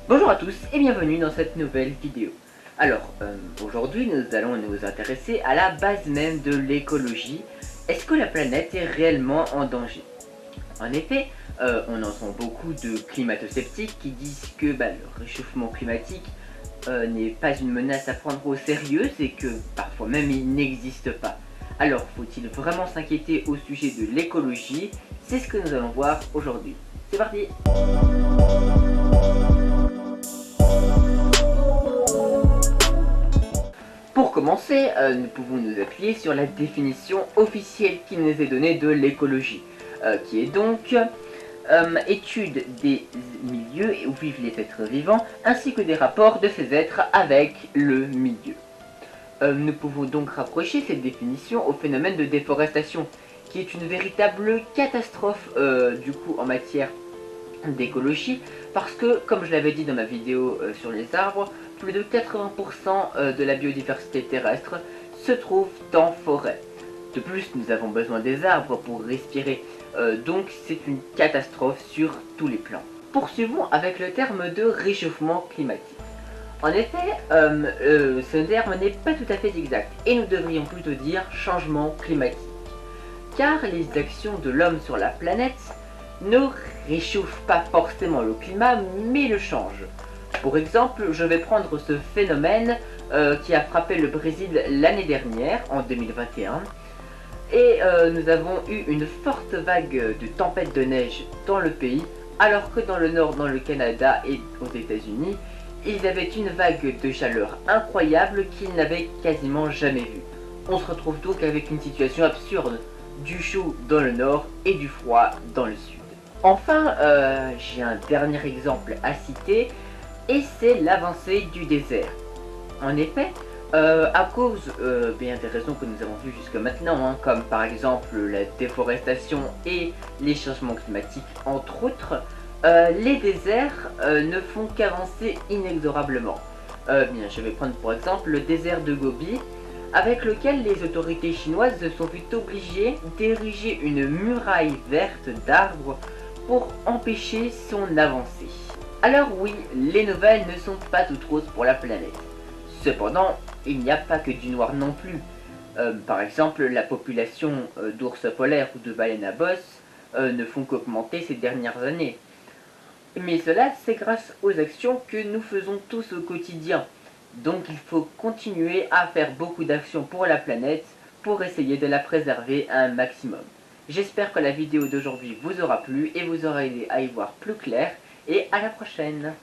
Bonjour à tous et bienvenue dans cette nouvelle vidéo. Alors, aujourd'hui nous allons nous intéresser à la base même de l'écologie. Est-ce que la planète est réellement en danger? En effet, on entend beaucoup de climato-sceptiques qui disent que le réchauffement climatique n'est pas une menace à prendre au sérieux et que parfois même il n'existe pas. Alors, faut-il vraiment s'inquiéter au sujet de l'écologie? C'est ce que nous allons voir aujourd'hui. C'est parti! Pour commencer, nous pouvons nous appuyer sur la définition officielle qui nous est donnée de l'écologie, qui est donc étude des milieux où vivent les êtres vivants, ainsi que des rapports de ces êtres avec le milieu. Nous pouvons donc rapprocher cette définition au phénomène de déforestation, qui est une véritable catastrophe du coup en matière d'écologie, parce que, comme je l'avais dit dans ma vidéo sur les arbres, plus de 80% de la biodiversité terrestre se trouve en forêt. De plus, nous avons besoin des arbres pour respirer, donc c'est une catastrophe sur tous les plans. Poursuivons avec le terme de réchauffement climatique. En effet, ce terme n'est pas tout à fait exact, et nous devrions plutôt dire changement climatique. Car les actions de l'homme sur la planète ne réchauffent pas forcément le climat, mais le changent. Pour exemple, je vais prendre ce phénomène qui a frappé le Brésil l'année dernière, en 2021, et nous avons eu une forte vague de tempêtes de neige dans le pays, alors que dans le nord, dans le Canada et aux États-Unis, ils avaient une vague de chaleur incroyable qu'ils n'avaient quasiment jamais vue. On se retrouve donc avec une situation absurde, du chaud dans le nord et du froid dans le sud. Enfin, j'ai un dernier exemple à citer, et c'est l'avancée du désert. En effet, à cause bien des raisons que nous avons vues jusque maintenant, comme par exemple la déforestation et les changements climatiques entre autres, les déserts ne font qu'avancer inexorablement. Je vais prendre pour exemple le désert de Gobi, avec lequel les autorités chinoises se sont vues obligées d'ériger une muraille verte d'arbres pour empêcher son avancée. Alors oui, les nouvelles ne sont pas toutes roses pour la planète. Cependant, il n'y a pas que du noir non plus. Par exemple, la population d'ours polaires ou de baleines à bosse ne font qu'augmenter ces dernières années. Mais cela, c'est grâce aux actions que nous faisons tous au quotidien. Donc il faut continuer à faire beaucoup d'actions pour la planète pour essayer de la préserver un maximum. J'espère que la vidéo d'aujourd'hui vous aura plu et vous aura aidé à y voir plus clair, et à la prochaine!